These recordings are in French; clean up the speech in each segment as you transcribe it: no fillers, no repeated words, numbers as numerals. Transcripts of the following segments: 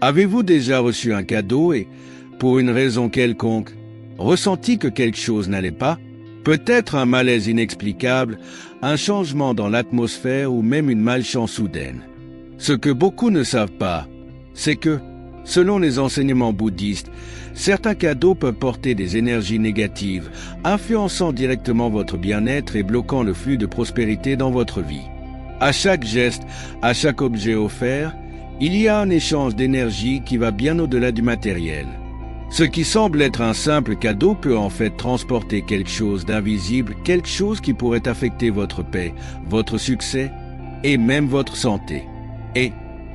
Avez-vous déjà reçu un cadeau et, pour une raison quelconque, ressenti que quelque chose n'allait pas? Peut-être un malaise inexplicable, un changement dans l'atmosphère ou même une malchance soudaine. Ce que beaucoup ne savent pas, c'est que, selon les enseignements bouddhistes, certains cadeaux peuvent porter des énergies négatives, influençant directement votre bien-être et bloquant le flux de prospérité dans votre vie. À chaque geste, à chaque objet offert, il y a un échange d'énergie qui va bien au-delà du matériel. Ce qui semble être un simple cadeau peut en fait transporter quelque chose d'invisible, quelque chose qui pourrait affecter votre paix, votre succès et même votre santé. Et,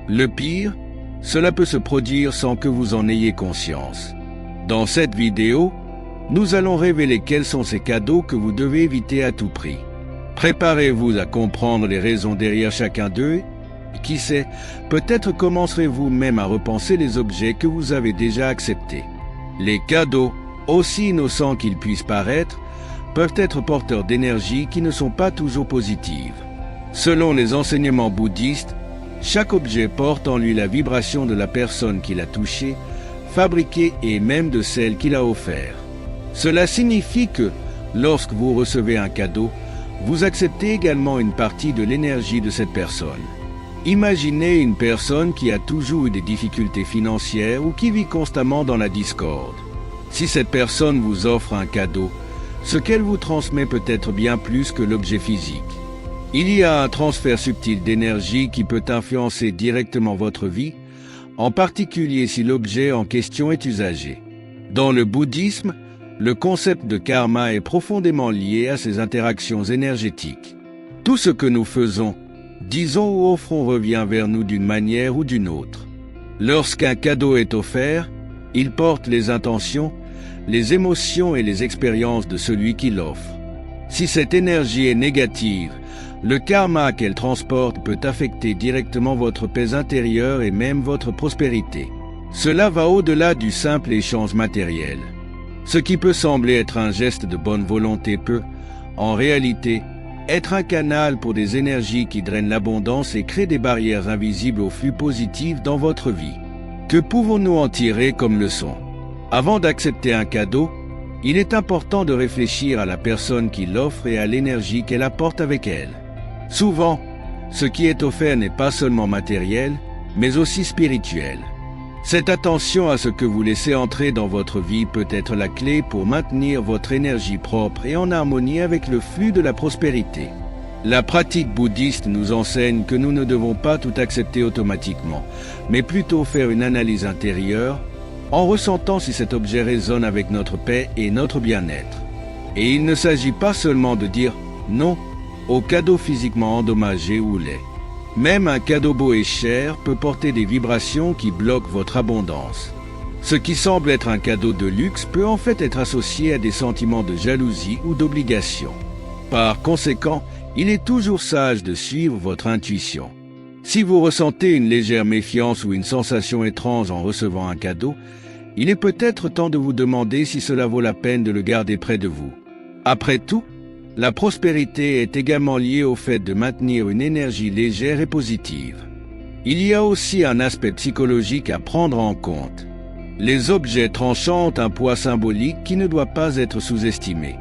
le pire, cela peut se produire sans que vous en ayez conscience. Dans cette vidéo, nous allons révéler quels sont ces cadeaux que vous devez éviter à tout prix. Préparez-vous à comprendre les raisons derrière chacun d'eux. Qui sait, peut-être commencerez-vous même à repenser les objets que vous avez déjà acceptés. Les cadeaux, aussi innocents qu'ils puissent paraître, peuvent être porteurs d'énergie qui ne sont pas toujours positives. Selon les enseignements bouddhistes, chaque objet porte en lui la vibration de la personne qui l'a touché, fabriqué et même de celle qui l'a offert. Cela signifie que, lorsque vous recevez un cadeau, vous acceptez également une partie de l'énergie de cette personne. Imaginez une personne qui a toujours eu des difficultés financières ou qui vit constamment dans la discorde. Si cette personne vous offre un cadeau, ce qu'elle vous transmet peut être bien plus que l'objet physique. Il y a un transfert subtil d'énergie qui peut influencer directement votre vie, en particulier si l'objet en question est usagé. Dans le bouddhisme, le concept de karma est profondément lié à ces interactions énergétiques. Tout ce que nous faisons, disons ou offrons revient vers nous d'une manière ou d'une autre. Lorsqu'un cadeau est offert, il porte les intentions, les émotions et les expériences de celui qui l'offre. Si cette énergie est négative, le karma qu'elle transporte peut affecter directement votre paix intérieure et même votre prospérité. Cela va au-delà du simple échange matériel. Ce qui peut sembler être un geste de bonne volonté peut, en réalité, être un canal pour des énergies qui drainent l'abondance et créent des barrières invisibles au flux positif dans votre vie. Que pouvons-nous en tirer comme leçon? Avant d'accepter un cadeau, il est important de réfléchir à la personne qui l'offre et à l'énergie qu'elle apporte avec elle. Souvent, ce qui est offert n'est pas seulement matériel, mais aussi spirituel. Cette attention à ce que vous laissez entrer dans votre vie peut être la clé pour maintenir votre énergie propre et en harmonie avec le flux de la prospérité. La pratique bouddhiste nous enseigne que nous ne devons pas tout accepter automatiquement, mais plutôt faire une analyse intérieure en ressentant si cet objet résonne avec notre paix et notre bien-être. Et il ne s'agit pas seulement de dire non aux cadeaux physiquement endommagés ou laids. Même un cadeau beau et cher peut porter des vibrations qui bloquent votre abondance. Ce qui semble être un cadeau de luxe peut en fait être associé à des sentiments de jalousie ou d'obligation. Par conséquent, il est toujours sage de suivre votre intuition. Si vous ressentez une légère méfiance ou une sensation étrange en recevant un cadeau, il est peut-être temps de vous demander si cela vaut la peine de le garder près de vous. Après tout, la prospérité est également liée au fait de maintenir une énergie légère et positive. Il y a aussi un aspect psychologique à prendre en compte. Les objets tranchants ont un poids symbolique qui ne doit pas être sous-estimé.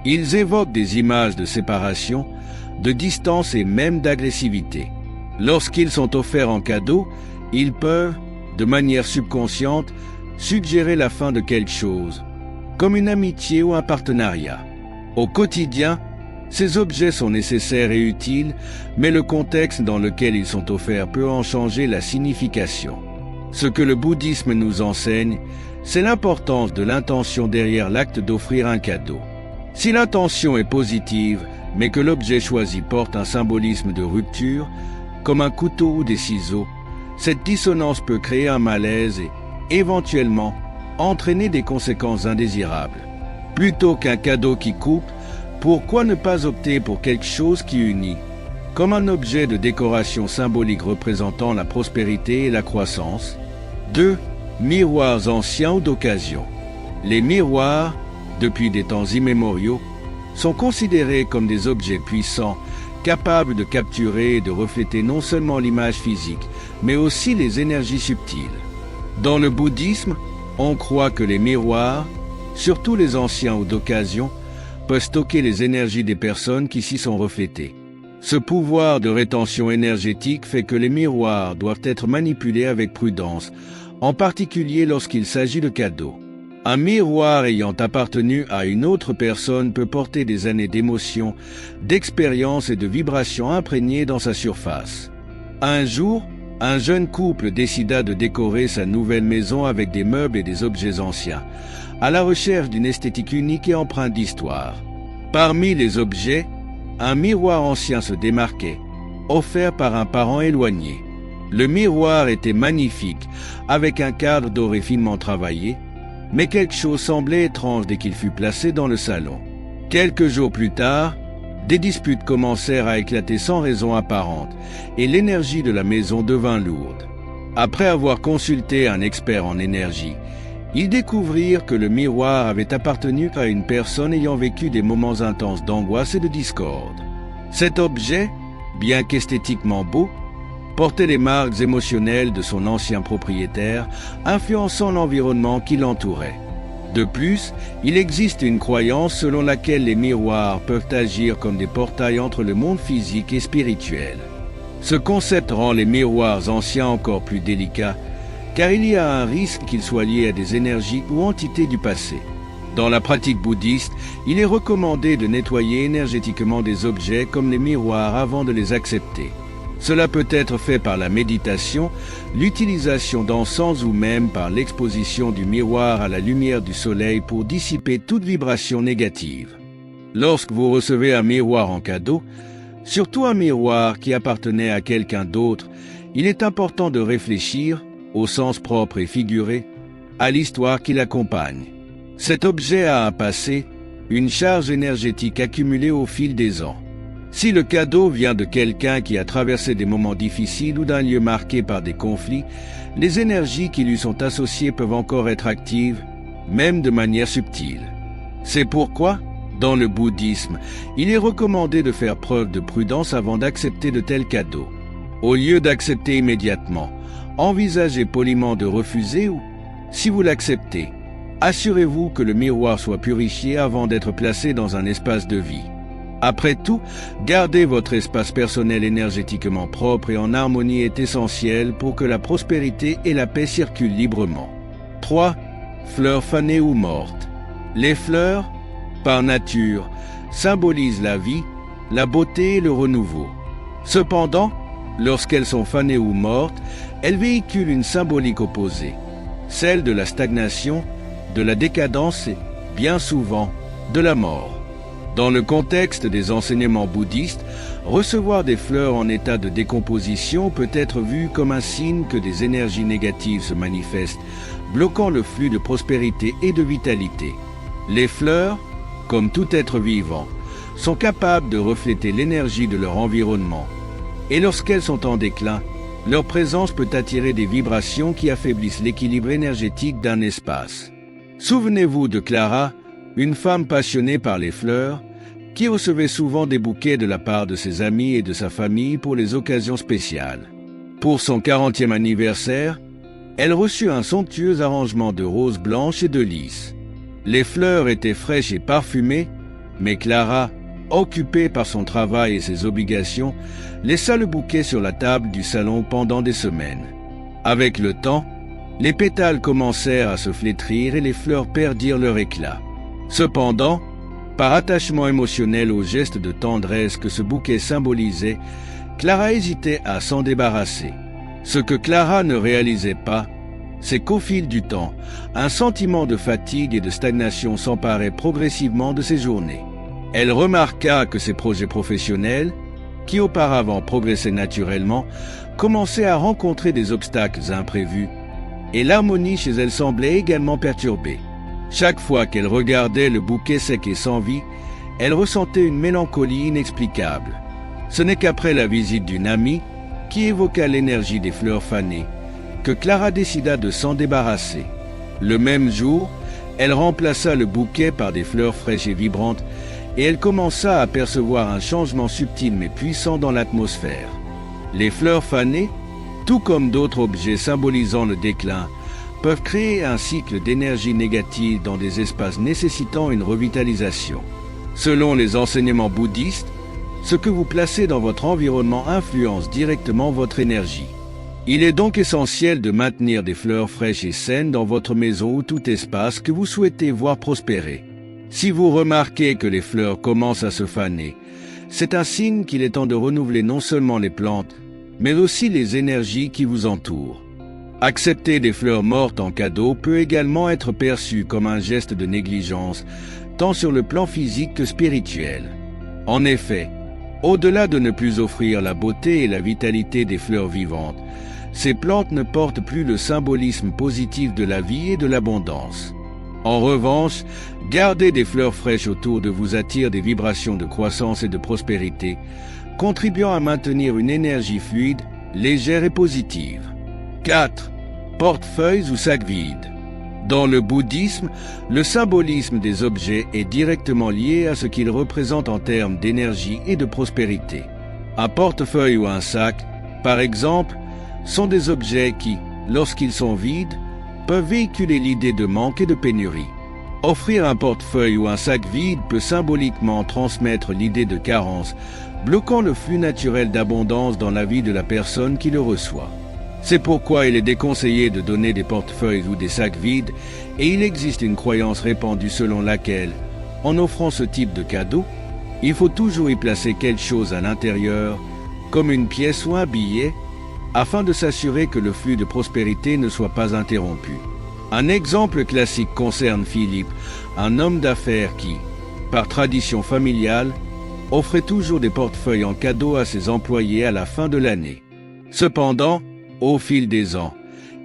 Ils évoquent des images de séparation, de distance et même d'agressivité. Lorsqu'ils sont offerts en cadeau, ils peuvent, de manière subconsciente, suggérer la fin de quelque chose, comme une amitié ou un partenariat. Au quotidien, ces objets sont nécessaires et utiles, mais le contexte dans lequel ils sont offerts peut en changer la signification. Ce que le bouddhisme nous enseigne, c'est l'importance de l'intention derrière l'acte d'offrir un cadeau. Si l'intention est positive, mais que l'objet choisi porte un symbolisme de rupture, comme un couteau ou des ciseaux, cette dissonance peut créer un malaise et, éventuellement, entraîner des conséquences indésirables. Plutôt qu'un cadeau qui coupe, pourquoi ne pas opter pour quelque chose qui unit, comme un objet de décoration symbolique représentant la prospérité et la croissance? 2. Miroirs anciens ou d'occasion. Les miroirs, depuis des temps immémoriaux, sont considérés comme des objets puissants, capables de capturer et de refléter non seulement l'image physique, mais aussi les énergies subtiles. Dans le bouddhisme, on croit que les miroirs, surtout les anciens ou d'occasion, peuvent stocker les énergies des personnes qui s'y sont reflétées. Ce pouvoir de rétention énergétique fait que les miroirs doivent être manipulés avec prudence, en particulier lorsqu'il s'agit de cadeaux. Un miroir ayant appartenu à une autre personne peut porter des années d'émotions, d'expériences et de vibrations imprégnées dans sa surface. Un jour, un jeune couple décida de décorer sa nouvelle maison avec des meubles et des objets anciens, à la recherche d'une esthétique unique et empreinte d'histoire. Parmi les objets, un miroir ancien se démarquait, offert par un parent éloigné. Le miroir était magnifique, avec un cadre doré finement travaillé, mais quelque chose semblait étrange dès qu'il fut placé dans le salon. Quelques jours plus tard, des disputes commencèrent à éclater sans raison apparente, et l'énergie de la maison devint lourde. Après avoir consulté un expert en énergie, ils découvrirent que le miroir avait appartenu à une personne ayant vécu des moments intenses d'angoisse et de discorde. Cet objet, bien qu'esthétiquement beau, portait les marques émotionnelles de son ancien propriétaire, influençant l'environnement qui l'entourait. De plus, il existe une croyance selon laquelle les miroirs peuvent agir comme des portails entre le monde physique et spirituel. Ce concept rend les miroirs anciens encore plus délicats, car il y a un risque qu'ils soient liés à des énergies ou entités du passé. Dans la pratique bouddhiste, il est recommandé de nettoyer énergétiquement des objets comme les miroirs avant de les accepter. Cela peut être fait par la méditation, l'utilisation d'encens ou même par l'exposition du miroir à la lumière du soleil pour dissiper toute vibration négative. Lorsque vous recevez un miroir en cadeau, surtout un miroir qui appartenait à quelqu'un d'autre, il est important de réfléchir, au sens propre et figuré, à l'histoire qui l'accompagne. Cet objet a un passé, une charge énergétique accumulée au fil des ans. Si le cadeau vient de quelqu'un qui a traversé des moments difficiles ou d'un lieu marqué par des conflits, les énergies qui lui sont associées peuvent encore être actives, même de manière subtile. C'est pourquoi, dans le bouddhisme, il est recommandé de faire preuve de prudence avant d'accepter de tels cadeaux. Au lieu d'accepter immédiatement, envisagez poliment de refuser ou, si vous l'acceptez, assurez-vous que le miroir soit purifié avant d'être placé dans un espace de vie. Après tout, garder votre espace personnel énergétiquement propre et en harmonie est essentiel pour que la prospérité et la paix circulent librement. 3. Fleurs fanées ou mortes. Les fleurs, par nature, symbolisent la vie, la beauté et le renouveau. Cependant, lorsqu'elles sont fanées ou mortes, elles véhiculent une symbolique opposée, celle de la stagnation, de la décadence et, bien souvent, de la mort. Dans le contexte des enseignements bouddhistes, recevoir des fleurs en état de décomposition peut être vu comme un signe que des énergies négatives se manifestent, bloquant le flux de prospérité et de vitalité. Les fleurs, comme tout être vivant, sont capables de refléter l'énergie de leur environnement. Et lorsqu'elles sont en déclin, leur présence peut attirer des vibrations qui affaiblissent l'équilibre énergétique d'un espace. Souvenez-vous de Clara, une femme passionnée par les fleurs, qui recevait souvent des bouquets de la part de ses amis et de sa famille pour les occasions spéciales. Pour son 40e anniversaire, elle reçut un somptueux arrangement de roses blanches et de lys. Les fleurs étaient fraîches et parfumées, mais Clara, occupée par son travail et ses obligations, laissa le bouquet sur la table du salon pendant des semaines. Avec le temps, les pétales commencèrent à se flétrir et les fleurs perdirent leur éclat. Cependant, par attachement émotionnel au geste de tendresse que ce bouquet symbolisait, Clara hésitait à s'en débarrasser. Ce que Clara ne réalisait pas, c'est qu'au fil du temps, un sentiment de fatigue et de stagnation s'emparait progressivement de ses journées. Elle remarqua que ses projets professionnels, qui auparavant progressaient naturellement, commençaient à rencontrer des obstacles imprévus, et l'harmonie chez elle semblait également perturbée. Chaque fois qu'elle regardait le bouquet sec et sans vie, elle ressentait une mélancolie inexplicable. Ce n'est qu'après la visite d'une amie, qui évoqua l'énergie des fleurs fanées, que Clara décida de s'en débarrasser. Le même jour, elle remplaça le bouquet par des fleurs fraîches et vibrantes, et elle commença à percevoir un changement subtil mais puissant dans l'atmosphère. Les fleurs fanées, tout comme d'autres objets symbolisant le déclin, peuvent créer un cycle d'énergie négative dans des espaces nécessitant une revitalisation. Selon les enseignements bouddhistes, ce que vous placez dans votre environnement influence directement votre énergie. Il est donc essentiel de maintenir des fleurs fraîches et saines dans votre maison ou tout espace que vous souhaitez voir prospérer. Si vous remarquez que les fleurs commencent à se faner, c'est un signe qu'il est temps de renouveler non seulement les plantes, mais aussi les énergies qui vous entourent. Accepter des fleurs mortes en cadeau peut également être perçu comme un geste de négligence, tant sur le plan physique que spirituel. En effet, au-delà de ne plus offrir la beauté et la vitalité des fleurs vivantes, ces plantes ne portent plus le symbolisme positif de la vie et de l'abondance. En revanche, garder des fleurs fraîches autour de vous attire des vibrations de croissance et de prospérité, contribuant à maintenir une énergie fluide, légère et positive. 4. Portefeuilles ou sacs vides. Dans le bouddhisme, le symbolisme des objets est directement lié à ce qu'ils représentent en termes d'énergie et de prospérité. Un portefeuille ou un sac, par exemple, sont des objets qui, lorsqu'ils sont vides, peuvent véhiculer l'idée de manque et de pénurie. Offrir un portefeuille ou un sac vide peut symboliquement transmettre l'idée de carence, bloquant le flux naturel d'abondance dans la vie de la personne qui le reçoit. C'est pourquoi il est déconseillé de donner des portefeuilles ou des sacs vides, et il existe une croyance répandue selon laquelle, en offrant ce type de cadeau, il faut toujours y placer quelque chose à l'intérieur, comme une pièce ou un billet, afin de s'assurer que le flux de prospérité ne soit pas interrompu. Un exemple classique concerne Philippe, un homme d'affaires qui, par tradition familiale, offrait toujours des portefeuilles en cadeau à ses employés à la fin de l'année. Cependant, au fil des ans,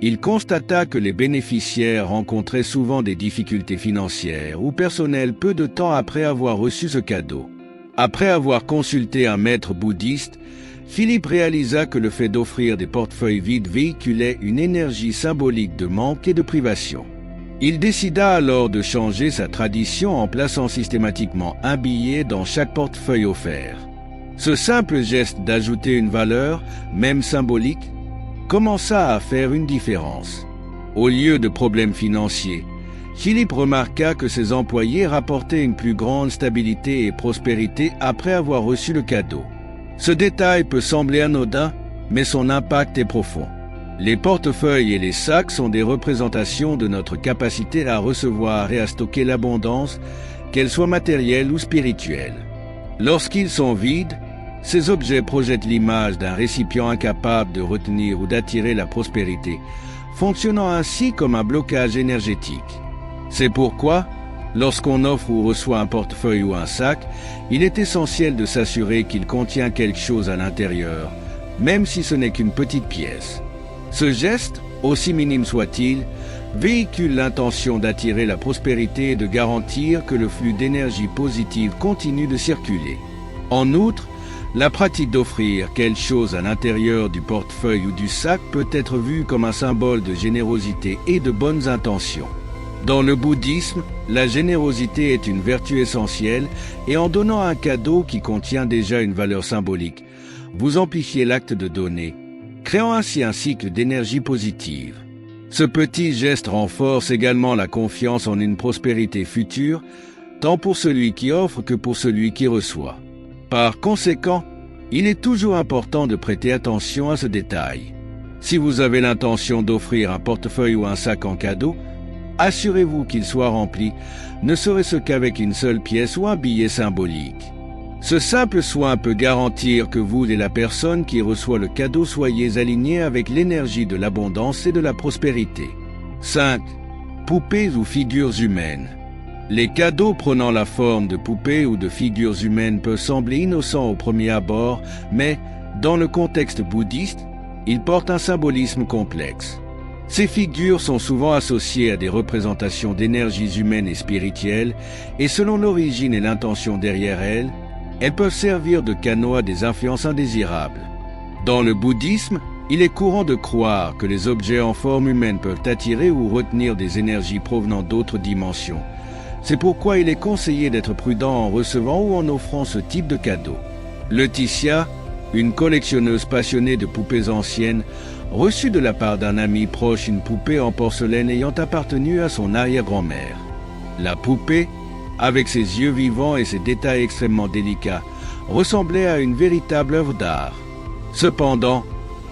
il constata que les bénéficiaires rencontraient souvent des difficultés financières ou personnelles peu de temps après avoir reçu ce cadeau. Après avoir consulté un maître bouddhiste, Philippe réalisa que le fait d'offrir des portefeuilles vides véhiculait une énergie symbolique de manque et de privation. Il décida alors de changer sa tradition en plaçant systématiquement un billet dans chaque portefeuille offert. Ce simple geste d'ajouter une valeur, même symbolique, commença à faire une différence. Au lieu de problèmes financiers, Philippe remarqua que ses employés rapportaient une plus grande stabilité et prospérité après avoir reçu le cadeau. Ce détail peut sembler anodin, mais son impact est profond. Les portefeuilles et les sacs sont des représentations de notre capacité à recevoir et à stocker l'abondance, qu'elle soit matérielle ou spirituelle. Lorsqu'ils sont vides, ces objets projettent l'image d'un récipient incapable de retenir ou d'attirer la prospérité, fonctionnant ainsi comme un blocage énergétique. C'est pourquoi, lorsqu'on offre ou reçoit un portefeuille ou un sac, il est essentiel de s'assurer qu'il contient quelque chose à l'intérieur, même si ce n'est qu'une petite pièce. Ce geste, aussi minime soit-il, véhicule l'intention d'attirer la prospérité et de garantir que le flux d'énergie positive continue de circuler. En outre, la pratique d'offrir quelque chose à l'intérieur du portefeuille ou du sac peut être vue comme un symbole de générosité et de bonnes intentions. Dans le bouddhisme, la générosité est une vertu essentielle et en donnant un cadeau qui contient déjà une valeur symbolique, vous amplifiez l'acte de donner, créant ainsi un cycle d'énergie positive. Ce petit geste renforce également la confiance en une prospérité future, tant pour celui qui offre que pour celui qui reçoit. Par conséquent, il est toujours important de prêter attention à ce détail. Si vous avez l'intention d'offrir un portefeuille ou un sac en cadeau, assurez-vous qu'il soit rempli, ne serait-ce qu'avec une seule pièce ou un billet symbolique. Ce simple soin peut garantir que vous et la personne qui reçoit le cadeau soyez alignés avec l'énergie de l'abondance et de la prospérité. 5. Poupées ou figures humaines. Les cadeaux prenant la forme de poupées ou de figures humaines peuvent sembler innocents au premier abord, mais, dans le contexte bouddhiste, ils portent un symbolisme complexe. Ces figures sont souvent associées à des représentations d'énergies humaines et spirituelles, et selon l'origine et l'intention derrière elles peuvent servir de canaux à des influences indésirables. Dans le bouddhisme, il est courant de croire que les objets en forme humaine peuvent attirer ou retenir des énergies provenant d'autres dimensions. C'est pourquoi il est conseillé d'être prudent en recevant ou en offrant ce type de cadeau. Laetitia, une collectionneuse passionnée de poupées anciennes, reçu de la part d'un ami proche une poupée en porcelaine ayant appartenu à son arrière-grand-mère. La poupée, avec ses yeux vivants et ses détails extrêmement délicats, ressemblait à une véritable œuvre d'art. Cependant,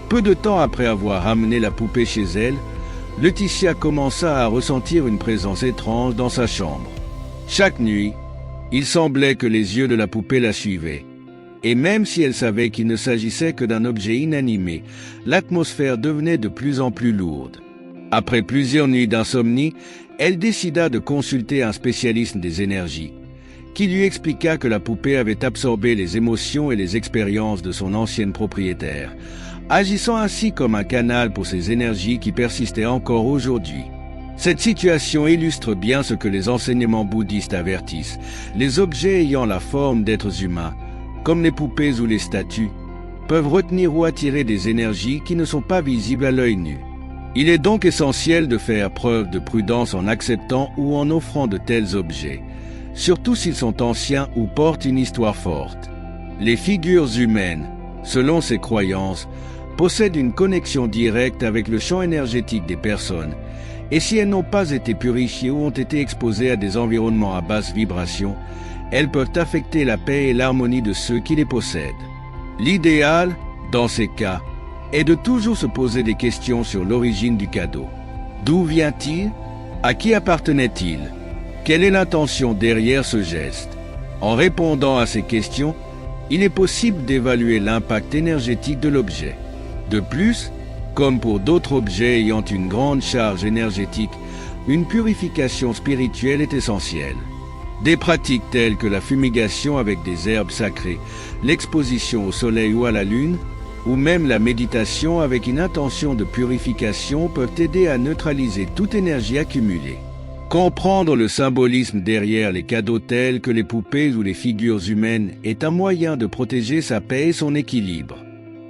peu de temps après avoir amené la poupée chez elle, Laetitia commença à ressentir une présence étrange dans sa chambre. Chaque nuit, il semblait que les yeux de la poupée la suivaient. Et même si elle savait qu'il ne s'agissait que d'un objet inanimé, l'atmosphère devenait de plus en plus lourde. Après plusieurs nuits d'insomnie, elle décida de consulter un spécialiste des énergies, qui lui expliqua que la poupée avait absorbé les émotions et les expériences de son ancienne propriétaire, agissant ainsi comme un canal pour ces énergies qui persistaient encore aujourd'hui. Cette situation illustre bien ce que les enseignements bouddhistes avertissent. Les objets ayant la forme d'êtres humains, comme les poupées ou les statues, peuvent retenir ou attirer des énergies qui ne sont pas visibles à l'œil nu. Il est donc essentiel de faire preuve de prudence en acceptant ou en offrant de tels objets, surtout s'ils sont anciens ou portent une histoire forte. Les figures humaines, selon ces croyances, possèdent une connexion directe avec le champ énergétique des personnes, et si elles n'ont pas été purifiées ou ont été exposées à des environnements à basse vibration, elles peuvent affecter la paix et l'harmonie de ceux qui les possèdent. L'idéal, dans ces cas, est de toujours se poser des questions sur l'origine du cadeau. D'où vient-il? À qui appartenait-il? Quelle est l'intention derrière ce geste? En répondant à ces questions, il est possible d'évaluer l'impact énergétique de l'objet. De plus, comme pour d'autres objets ayant une grande charge énergétique, une purification spirituelle est essentielle. Des pratiques telles que la fumigation avec des herbes sacrées, l'exposition au soleil ou à la lune, ou même la méditation avec une intention de purification peuvent aider à neutraliser toute énergie accumulée. Comprendre le symbolisme derrière les cadeaux tels que les poupées ou les figures humaines est un moyen de protéger sa paix et son équilibre.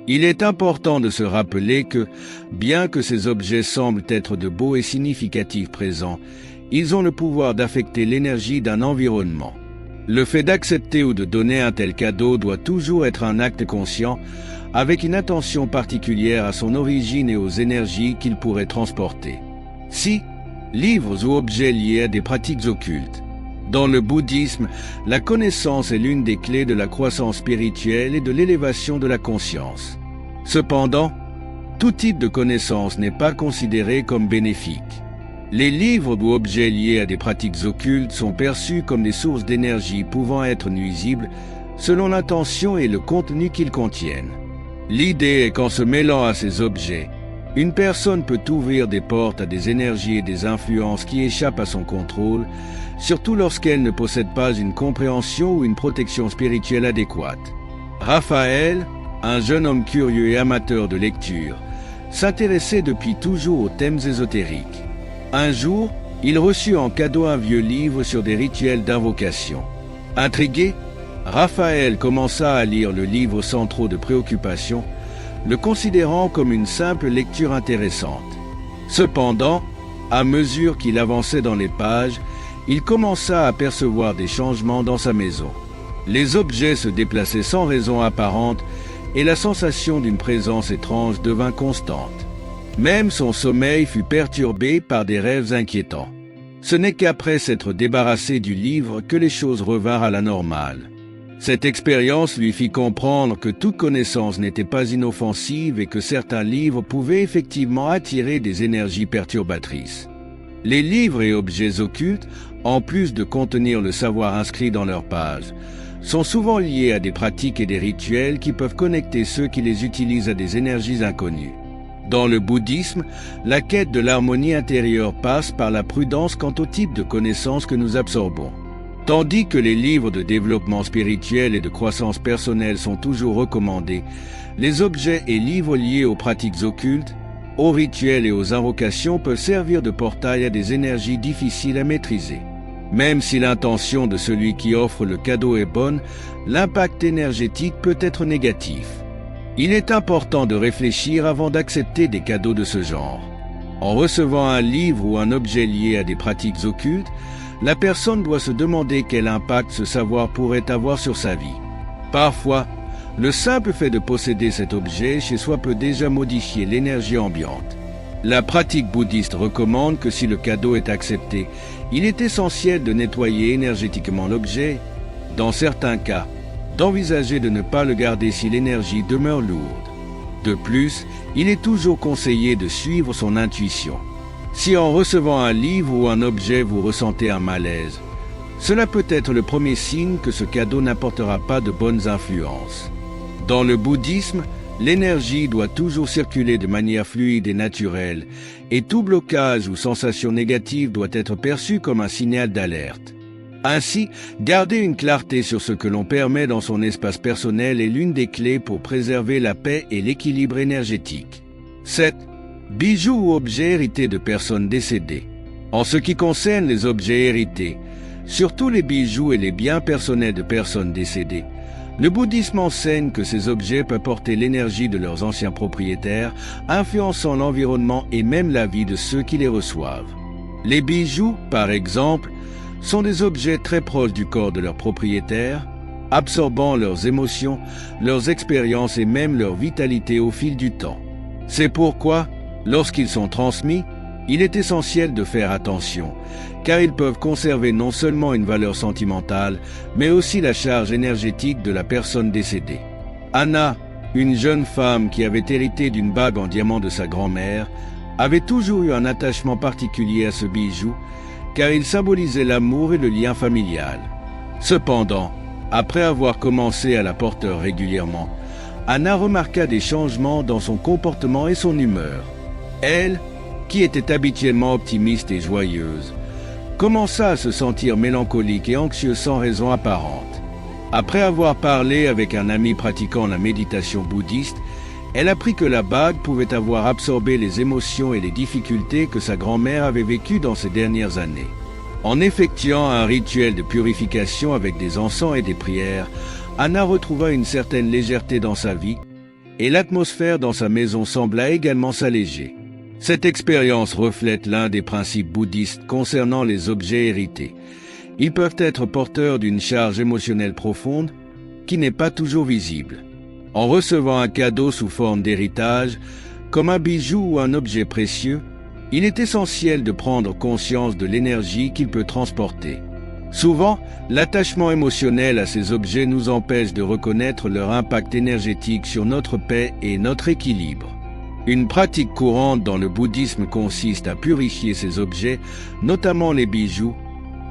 Il est important de se rappeler que, bien que ces objets semblent être de beaux et significatifs présents, ils ont le pouvoir d'affecter l'énergie d'un environnement. Le fait d'accepter ou de donner un tel cadeau doit toujours être un acte conscient, avec une attention particulière à son origine et aux énergies qu'il pourrait transporter. Si, livres ou objets liés à des pratiques occultes. Dans le bouddhisme, la connaissance est l'une des clés de la croissance spirituelle et de l'élévation de la conscience. Cependant, tout type de connaissance n'est pas considéré comme bénéfique. Les livres ou objets liés à des pratiques occultes sont perçus comme des sources d'énergie pouvant être nuisibles selon l'intention et le contenu qu'ils contiennent. L'idée est qu'en se mêlant à ces objets, une personne peut ouvrir des portes à des énergies et des influences qui échappent à son contrôle, surtout lorsqu'elle ne possède pas une compréhension ou une protection spirituelle adéquate. Raphaël, un jeune homme curieux et amateur de lecture, s'intéressait depuis toujours aux thèmes ésotériques. Un jour, il reçut en cadeau un vieux livre sur des rituels d'invocation. Intrigué, Raphaël commença à lire le livre sans trop de préoccupation, le considérant comme une simple lecture intéressante. Cependant, à mesure qu'il avançait dans les pages, il commença à percevoir des changements dans sa maison. Les objets se déplaçaient sans raison apparente et la sensation d'une présence étrange devint constante. Même son sommeil fut perturbé par des rêves inquiétants. Ce n'est qu'après s'être débarrassé du livre que les choses revinrent à la normale. Cette expérience lui fit comprendre que toute connaissance n'était pas inoffensive et que certains livres pouvaient effectivement attirer des énergies perturbatrices. Les livres et objets occultes, en plus de contenir le savoir inscrit dans leurs pages, sont souvent liés à des pratiques et des rituels qui peuvent connecter ceux qui les utilisent à des énergies inconnues. Dans le bouddhisme, la quête de l'harmonie intérieure passe par la prudence quant au type de connaissances que nous absorbons. Tandis que les livres de développement spirituel et de croissance personnelle sont toujours recommandés, les objets et livres liés aux pratiques occultes, aux rituels et aux invocations peuvent servir de portail à des énergies difficiles à maîtriser. Même si l'intention de celui qui offre le cadeau est bonne, l'impact énergétique peut être négatif. Il est important de réfléchir avant d'accepter des cadeaux de ce genre. En recevant un livre ou un objet lié à des pratiques occultes, la personne doit se demander quel impact ce savoir pourrait avoir sur sa vie. Parfois, Le simple fait de posséder cet objet chez soi peut déjà modifier l'énergie ambiante. La pratique bouddhiste recommande que si le cadeau est accepté, il est essentiel de nettoyer énergétiquement l'objet. Dans certains cas, d'envisager de ne pas le garder si l'énergie demeure lourde. De plus, il est toujours conseillé de suivre son intuition. Si en recevant un livre ou un objet vous ressentez un malaise, cela peut être le premier signe que ce cadeau n'apportera pas de bonnes influences. Dans le bouddhisme, l'énergie doit toujours circuler de manière fluide et naturelle, et tout blocage ou sensation négative doit être perçu comme un signal d'alerte. Ainsi, garder une clarté sur ce que l'on permet dans son espace personnel est l'une des clés pour préserver la paix et l'équilibre énergétique. 7. Bijoux ou objets hérités de personnes décédées. En ce qui concerne les objets hérités, surtout les bijoux et les biens personnels de personnes décédées, le bouddhisme enseigne que ces objets peuvent porter l'énergie de leurs anciens propriétaires, influençant l'environnement et même la vie de ceux qui les reçoivent. Les bijoux, par exemple, sont des objets très proches du corps de leurs propriétaires, absorbant leurs émotions, leurs expériences et même leur vitalité au fil du temps. C'est pourquoi, lorsqu'ils sont transmis, il est essentiel de faire attention, car ils peuvent conserver non seulement une valeur sentimentale, mais aussi la charge énergétique de la personne décédée. Anna, une jeune femme qui avait hérité d'une bague en diamant de sa grand-mère, avait toujours eu un attachement particulier à ce bijou, car il symbolisait l'amour et le lien familial. Cependant, après avoir commencé à la porter régulièrement, Anna remarqua des changements dans son comportement et son humeur. Elle, qui était habituellement optimiste et joyeuse, commença à se sentir mélancolique et anxieuse sans raison apparente. Après avoir parlé avec un ami pratiquant la méditation bouddhiste, elle apprit que la bague pouvait avoir absorbé les émotions et les difficultés que sa grand-mère avait vécues dans ces dernières années. En effectuant un rituel de purification avec des encens et des prières, Anna retrouva une certaine légèreté dans sa vie, et l'atmosphère dans sa maison sembla également s'alléger. Cette expérience reflète l'un des principes bouddhistes concernant les objets hérités. Ils peuvent être porteurs d'une charge émotionnelle profonde qui n'est pas toujours visible. En recevant un cadeau sous forme d'héritage, comme un bijou ou un objet précieux, il est essentiel de prendre conscience de l'énergie qu'il peut transporter. Souvent, l'attachement émotionnel à ces objets nous empêche de reconnaître leur impact énergétique sur notre paix et notre équilibre. Une pratique courante dans le bouddhisme consiste à purifier ces objets, notamment les bijoux,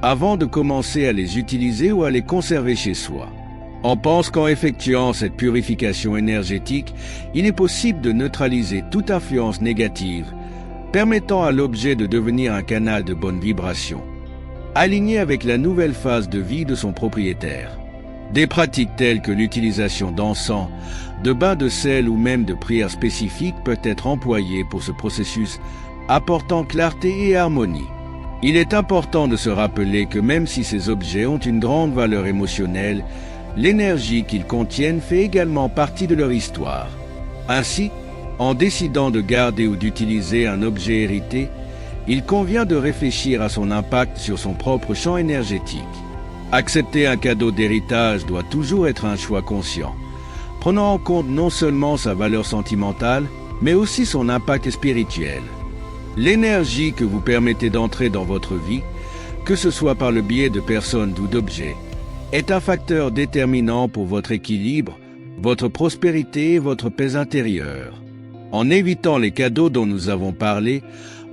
avant de commencer à les utiliser ou à les conserver chez soi. On pense qu'en effectuant cette purification énergétique, il est possible de neutraliser toute influence négative, permettant à l'objet de devenir un canal de bonne vibration, aligné avec la nouvelle phase de vie de son propriétaire. Des pratiques telles que l'utilisation d'encens, de bains de sel ou même de prières spécifiques peuvent être employées pour ce processus, apportant clarté et harmonie. Il est important de se rappeler que même si ces objets ont une grande valeur émotionnelle, l'énergie qu'ils contiennent fait également partie de leur histoire. Ainsi, en décidant de garder ou d'utiliser un objet hérité, il convient de réfléchir à son impact sur son propre champ énergétique. Accepter un cadeau d'héritage doit toujours être un choix conscient, prenant en compte non seulement sa valeur sentimentale, mais aussi son impact spirituel. L'énergie que vous permettez d'entrer dans votre vie, que ce soit par le biais de personnes ou d'objets, est un facteur déterminant pour votre équilibre, votre prospérité et votre paix intérieure. En évitant les cadeaux dont nous avons parlé,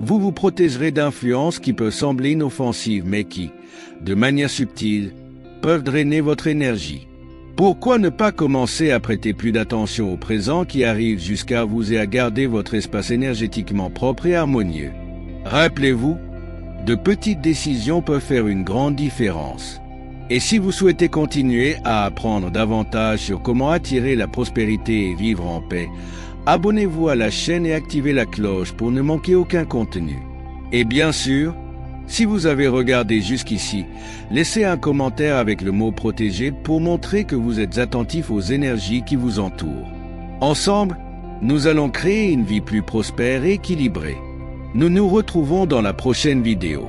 vous vous protégerez d'influences qui peuvent sembler inoffensives mais qui, de manière subtile, peuvent drainer votre énergie. Pourquoi ne pas commencer à prêter plus d'attention au présent qui arrive jusqu'à vous et à garder votre espace énergétiquement propre et harmonieux? Rappelez-vous, de petites décisions peuvent faire une grande différence. Et si vous souhaitez continuer à apprendre davantage sur comment attirer la prospérité et vivre en paix, abonnez-vous à la chaîne et activez la cloche pour ne manquer aucun contenu. Et bien sûr, si vous avez regardé jusqu'ici, laissez un commentaire avec le mot « protégé » pour montrer que vous êtes attentif aux énergies qui vous entourent. Ensemble, nous allons créer une vie plus prospère et équilibrée. Nous nous retrouvons dans la prochaine vidéo.